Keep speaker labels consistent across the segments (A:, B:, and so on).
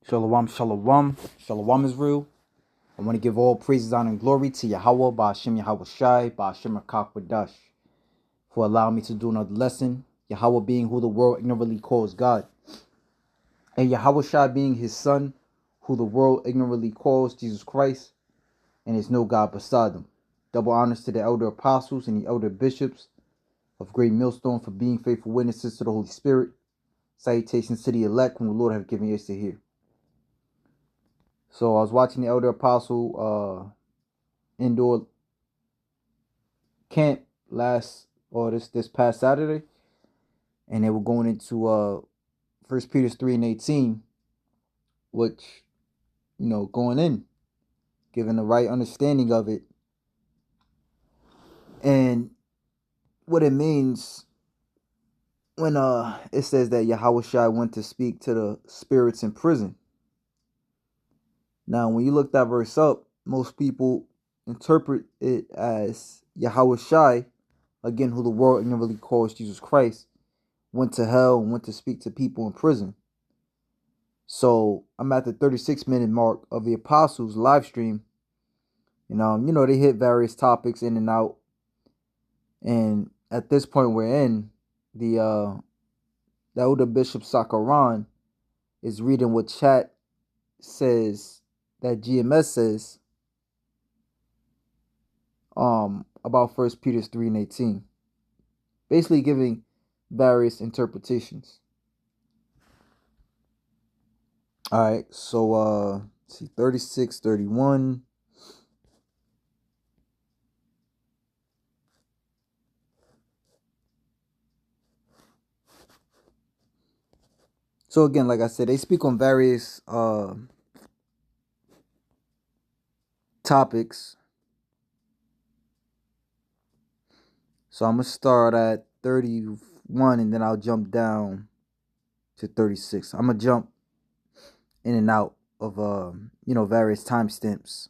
A: Shalom, shalom. Shalom is real. I want to give all praises, honor, and glory to Yahweh, Ba'ashem Yahweh Shai, Ba'ashem Rakakwadash, for allowing me to do another lesson. Yahweh being who the world ignorantly calls God, and Yahweh Shai being his son, who the world ignorantly calls Jesus Christ, and is no God beside them. Double honors to the elder apostles and the elder bishops of Great Millstone for being faithful witnesses to the Holy Spirit. Salutations to the elect whom the Lord have given ears to hear. So I was watching the elder apostle indoor camp this past Saturday, and they were going into 1 Peter 3:18, which, going in, giving the right understanding of it and what it means when it says that Yahweh Shai went to speak to the spirits in prison. Now, when you look that verse up, most people interpret it as Yahweh Shai, again, who the world ignorantly calls Jesus Christ, went to hell and went to speak to people in prison. So I'm at the 36-minute mark of the Apostles live stream. And, they hit various topics in and out. And at this point we're in, the elder Bishop Sakaran is reading what chat says, that GMS says, about 1 Peter 3:18. Basically giving various interpretations. Alright, so let's see, 36, 31. So again, like I said, they speak on various topics. So I'm going to start at 31 and then I'll jump down to 36. I'm going to jump in and out of, various timestamps.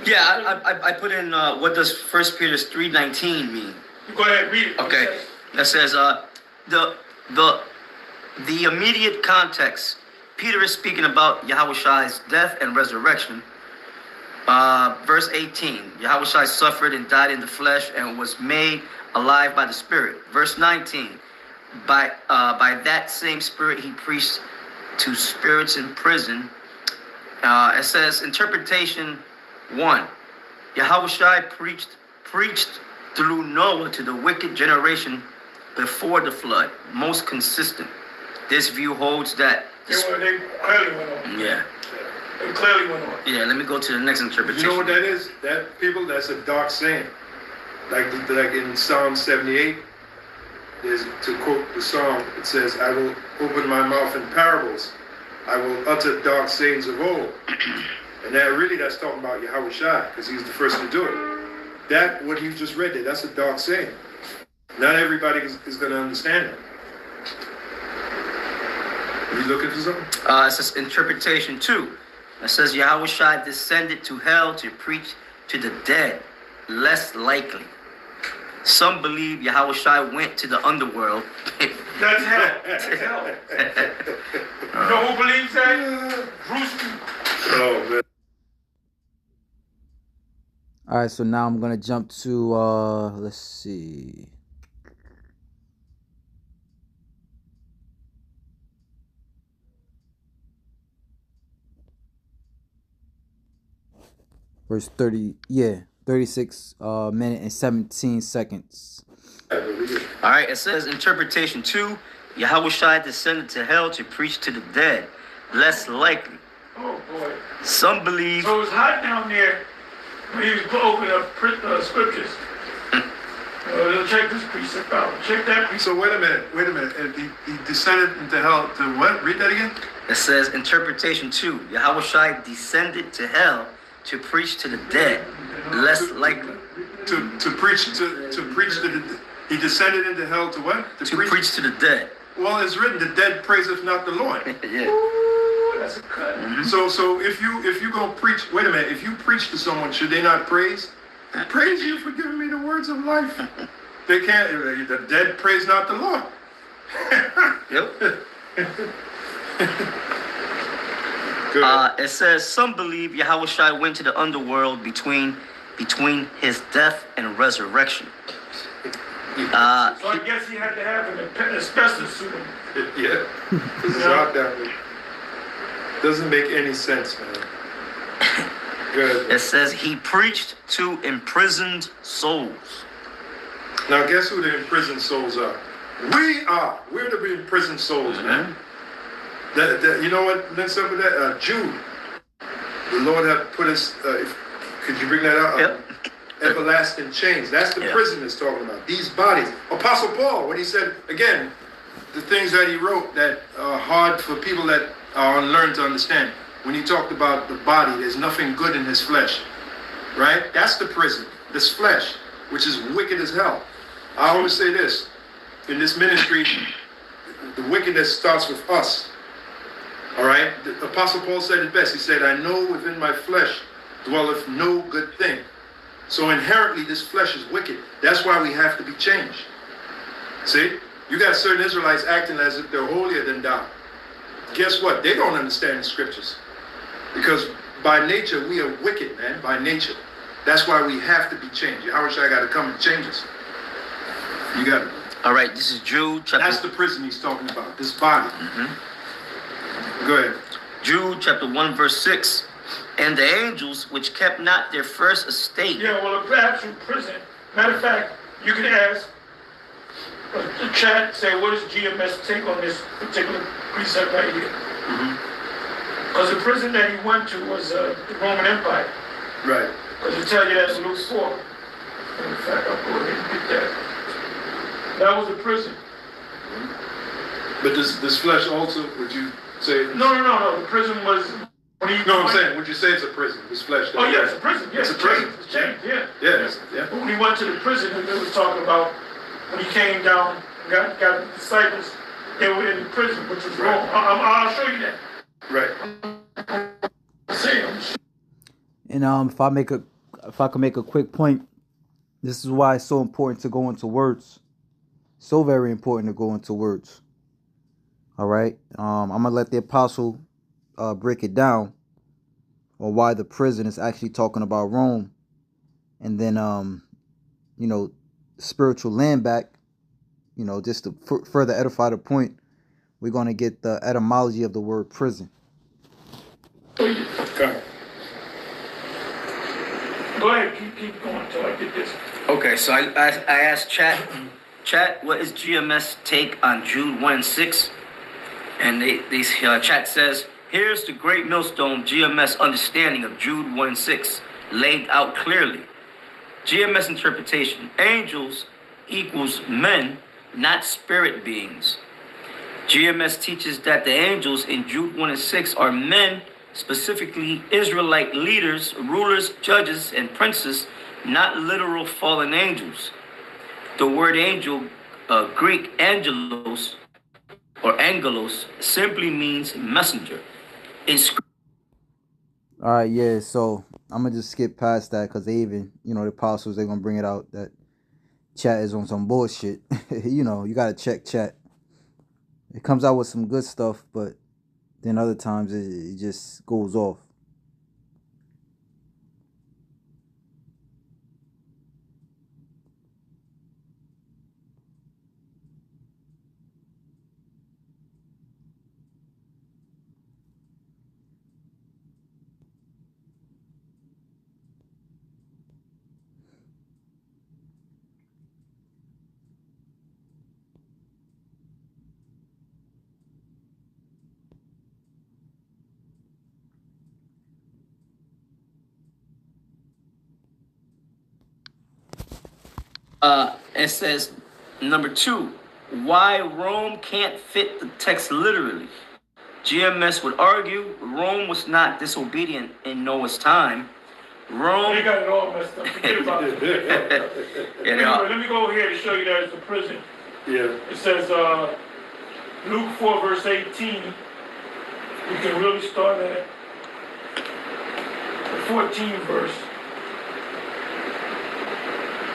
B: Yeah, I put in what does 1 Peter 3:19 mean?
C: Go ahead, read it.
B: Okay, that says the immediate context. Peter is speaking about Yahweh Shai's death and resurrection. Verse 18, Yahweh Shai suffered and died in the flesh and was made alive by the Spirit. Verse 19, by that same Spirit he preached to spirits in prison. It says, interpretation 1. Yahweh Shai preached through Noah to the wicked generation before the flood. Most consistent. This view holds that...
C: They clearly went on.
B: Yeah.
C: They clearly went on.
B: Yeah, let me go to the next interpretation.
D: You know what that is? That's a dark saying. Like in Psalm 78, there's, to quote the song, it says, I will open my mouth in parables. I will utter dark sayings of old. And that's talking about Yahweh Shai, because he's the first to do it. That, what you just read there, that's a dark saying. Not everybody is going to understand it. Are you looking for something?
B: It says interpretation 2. It says Yahweh Shai descended to hell to preach to the dead. Less likely. Some believe Yahweh Shai went to the underworld.
C: That's hell. That's hell. You know who believes that? Bruce.
D: Oh, man.
A: Alright, so now I'm going to jump to, let's see. Verse 36 minute and 17 seconds.
B: All right, it says interpretation 2. Yahweh Shai descended to hell to preach to the dead. Less likely.
C: Oh, boy.
B: Some believe...
C: So it was hot down there when he was opening up scriptures. Check this precept out. Check that precept.
D: So wait a minute. He descended into hell to what? Read that again.
B: It says interpretation 2. Yahweh Shai descended to hell to preach to the dead. Less likely.
D: To preach to the... He descended into hell to what?
B: To preach to the dead.
D: Well, it's written, the dead praiseth not the Lord.
B: Yeah.
C: Ooh, that's a cut.
D: So if you go preach, wait a minute, if you preach to someone, should they not praise? Praise you for giving me the words of life. They can't. The dead praise not the Lord.
B: Yep.
D: Good.
B: It says some believe Yahushua went to the underworld between his death and resurrection.
C: So I guess he had to have an asbestos suit.
D: Yeah. This is out that way. Doesn't make any sense, man. Good.
B: It says he preached to imprisoned souls.
D: Now, guess who the imprisoned souls are? We are. We're the imprisoned souls, man. You know what links up with that? Jude. The Lord have put us, could you bring that out?
B: Yep.
D: Everlasting chains. That's the prison that's talking about. These bodies. Apostle Paul, when he said, again, the things that he wrote that are hard for people that are unlearned to understand. When he talked about the body, there's nothing good in his flesh. Right? That's the prison. This flesh, which is wicked as hell. I always say this. In this ministry, the wickedness starts with us. All right? The Apostle Paul said it best. He said, I know within my flesh dwelleth no good thing. So inherently, this flesh is wicked. That's why we have to be changed. See? You got certain Israelites acting as if they're holier than thou. Guess what? They don't understand the scriptures. Because by nature, we are wicked, man. By nature. That's why we have to be changed. Yahushua got to come and change us. You got it.
B: All right, this is Jude chapter...
D: That's the prison he's talking about. This body. Go ahead.
B: Jude chapter 1 verse 6. And the angels which kept not their first estate.
C: Yeah, well, perhaps in prison. Matter of fact, you can ask the chat, say, what does GMS take on this particular precept right here? Because the prison that he went to was the Roman Empire.
D: Right.
C: Because it tell you that's Luke 4. In fact, I'll go ahead and get that. That was a prison.
D: But this flesh also, would you say?
C: No. The prison was...
D: No, I'm saying, would you say it's a prison? This flesh.
C: Oh, yeah, it's a prison. Yeah,
D: it's a prison.
C: It's changed, yeah.
D: Yeah.
C: But when he went to the prison, it was talking about when he came down, got the disciples, they were in the prison, which was wrong. I'll show you that.
D: Right.
A: And if I can make a quick point, this is why it's so important to go into words. So very important to go into words. All right. I'm gonna let the apostle break it down on why the prison is actually talking about Rome, and then spiritual land back. Just to further edify the point, we're gonna get the etymology of the word prison.
D: Okay.
C: Go ahead, keep going until I get this.
B: Okay, so I asked chat, what is GMS take on Jude 1 and 6? And chat says, here's the great millstone GMS understanding of Jude 1 and 6 laid out clearly. GMS interpretation, angels equals men, not spirit beings. GMS teaches that the angels in Jude 1 and 6 are men, specifically Israelite leaders, rulers, judges, and princes, not literal fallen angels. The word angel, Greek angelos, or angelos, simply means messenger.
A: All right, yeah, so I'm going to just skip past that because they even, the apostles, they're going to bring it out that chat is on some bullshit. You got to check chat. It comes out with some good stuff, but then other times it just goes off.
B: It says, number 2, why Rome can't fit the text literally. GMS would argue Rome was not disobedient in Noah's time. Rome...
C: They got it all messed up. Forget about it. Anyway, let me go over here to show you that it's a prison.
D: Yeah.
C: It says, Luke 4, verse 18. You can really start at the 14th verse.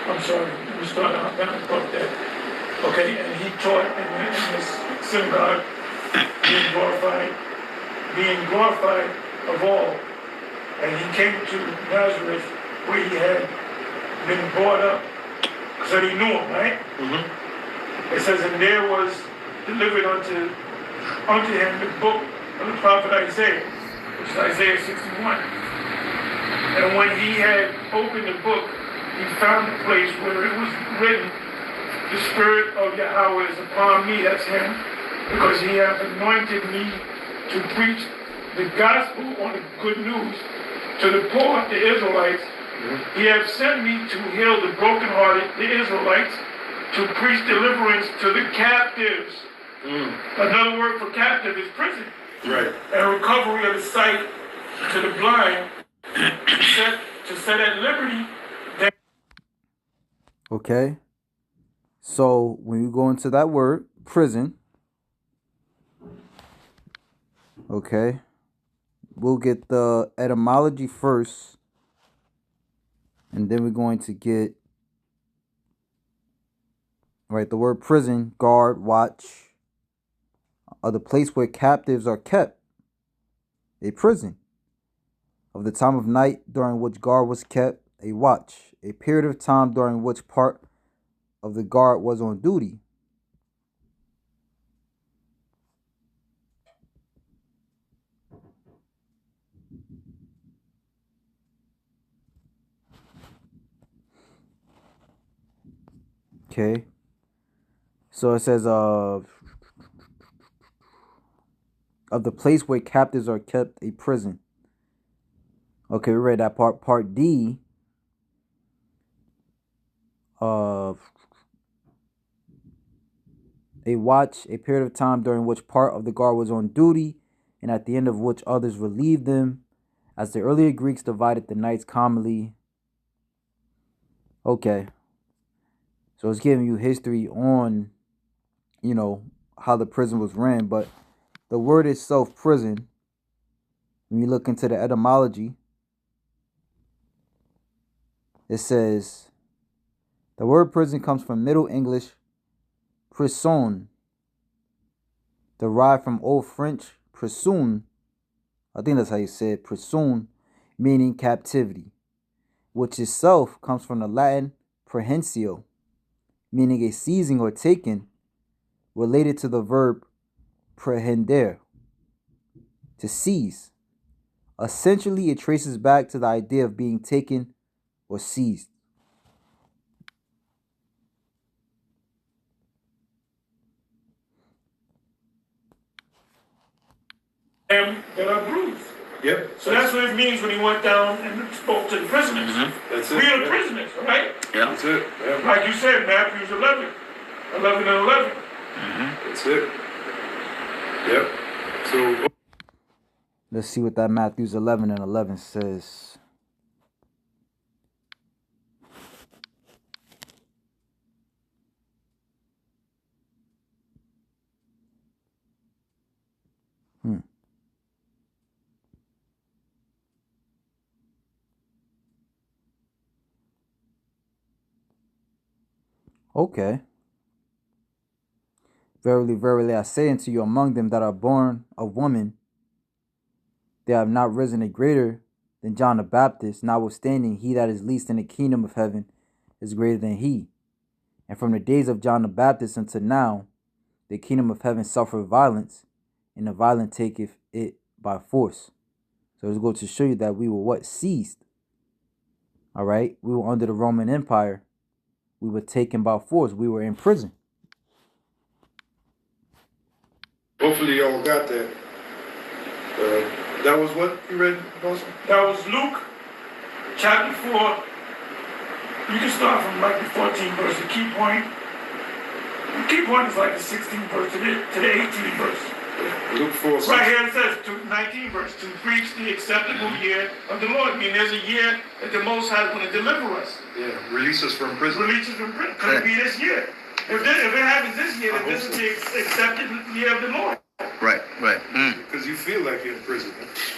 C: I'm sorry, we started out about that. Okay, and he taught in this synagogue, being glorified of all. And he came to Nazareth where he had been brought up, so he knew him, right? It says, and there was delivered unto him the book of the prophet Isaiah, which is Isaiah 61. And when he had opened the book, he found the place where it was written, the Spirit of Yahweh is upon me, that's him, because he hath anointed me to preach the gospel or the good news to the poor, the Israelites. He hath sent me to heal the brokenhearted, the Israelites, to preach deliverance to the captives. Another word for captive is prison.
D: Right.
C: And recovery of the sight to the blind, to set at liberty.
A: Okay. So when you go into that word, prison, okay, we'll get the etymology first, and then we're going to get, right, the word prison, guard, watch, the place where captives are kept, a prison. Of the time of night during which guard was kept, a watch, a period of time during which part of the guard was on duty. Okay. So it says of the place where captives are kept, a prison. Okay, we read that part. Part D of a watch, a period of time during which part of the guard was on duty, and at the end of which others relieved them, as the earlier Greeks divided the nights commonly. Okay. So it's giving you history on, how the prison was ran, but the word itself, prison, when you look into the etymology, it says the word prison comes from Middle English prison, derived from Old French prison. I think that's how you say it, prison, meaning captivity, which itself comes from the Latin prehensio, meaning a seizing or taking, related to the verb prehender, to seize. Essentially, it traces back to the idea of being taken or seized.
C: That are bruised.
D: Yep.
C: So that's what it means when he went down and spoke to the prisoners.
D: That's it.
C: We are the prisoners, right?
B: Yeah.
D: That's it. Yeah.
C: Like you said, Matthew 11 and 11.
D: That's it. Yep. So
A: Let's see what that Matthews 11 and 11 says. Okay. Verily, verily, I say unto you, among them that are born of woman, they have not risen a greater than John the Baptist, notwithstanding he that is least in the kingdom of heaven is greater than he. And from the days of John the Baptist until now, the kingdom of heaven suffereth violence, and the violent taketh it by force. So it's going to show you that we were what? Seized. All right? We were under the Roman Empire. We were taken by force. We were in prison.
D: hopefully y'all got that. That was what you read, Boston?
C: That was Luke chapter 4. You can start from like the 14th verse. The key point is like the 16th verse to the 18th verse.
D: Luke 4.
C: Right here it says, to 19 verse, to preach the acceptable year of the Lord. I mean, there's a year that the Most High is going to deliver us.
D: Yeah, release us from prison.
C: Release us from prison. Could it be this year? If it happens this year, then this is the accepted year of the Lord.
B: Right.
D: Because you feel like you're in prison.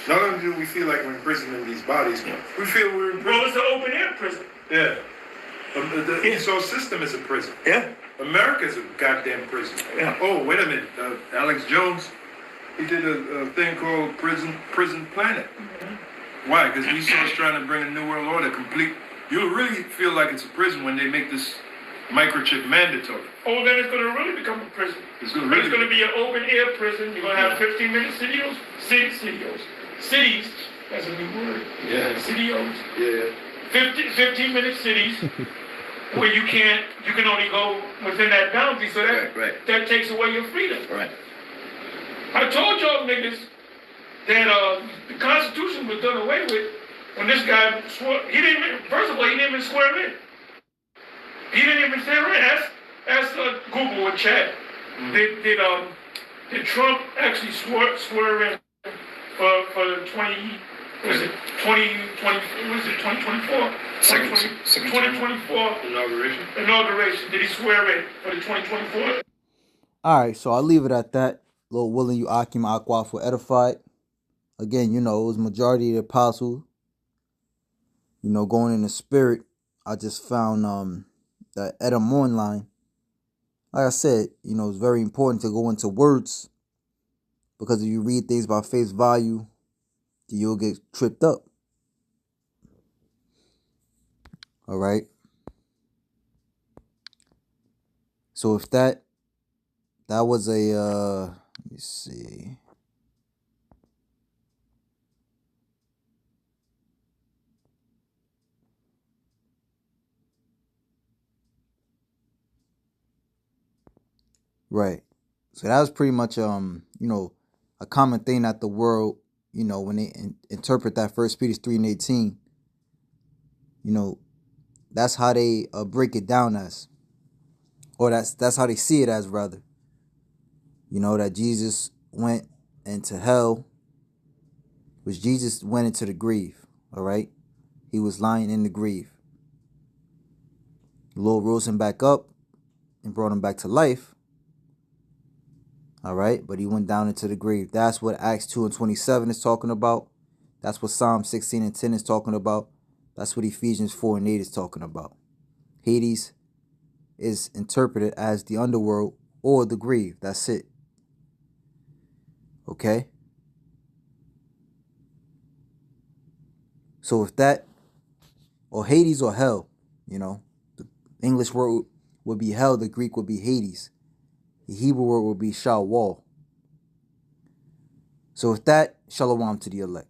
D: Not only do we feel like we're in prison in these bodies, we feel we're in prison.
C: Well, it's an open air prison.
D: Yeah. The whole system is a prison.
B: Yeah.
D: America's a goddamn prison.
B: Yeah.
D: Oh, wait a minute. Alex Jones, he did a thing called Prison Planet. Mm-hmm. Why? Because Esau's trying to bring a new world order, complete. You'll really feel like it's a prison when they make this microchip mandatory.
C: Oh, then it's going to really become a prison.
D: It's going to
C: be an open air prison. You're going to have 15-minute cities. That's a new word.
D: Yeah.
C: Cities.
D: Yeah.
C: 15-minute cities where you can only go within that boundary. So that takes away your freedom.
B: Right.
C: I told y'all niggas that the Constitution was done away with when this guy swore. First of all, he didn't even swear in. He didn't even swear in. Ask Google or chat. Mm-hmm. Did Trump actually swear in for the 2024? 2024 inauguration. Did he swear in for the 2024?
A: All right, so I'll leave it at that. Lord willing, you Akim Aquaf were edified. Again, it was majority of the apostles, going in the spirit. I just found the Edom online. Like I said, it's very important to go into words, because if you read things by face value, you'll get tripped up. All right. So if that was a let me see. Right. So that was pretty much a common thing that the world, when they interpret that 1 Peter 3:18, that's how they break it down as, or that's how they see it as, rather. That Jesus went into hell, which Jesus went into the grave. All right. He was lying in the grave. The Lord rose him back up and brought him back to life. All right, but he went down into the grave. That's what Acts 2:27 is talking about. That's what Psalm 16:10 is talking about. That's what Ephesians 4:8 is talking about. Hades is interpreted as the underworld or the grave. That's it. Okay? So if that, or Hades or hell, the English word would be hell, the Greek would be Hades. The Hebrew word would be Shawwal. So with that, shalom to the elect.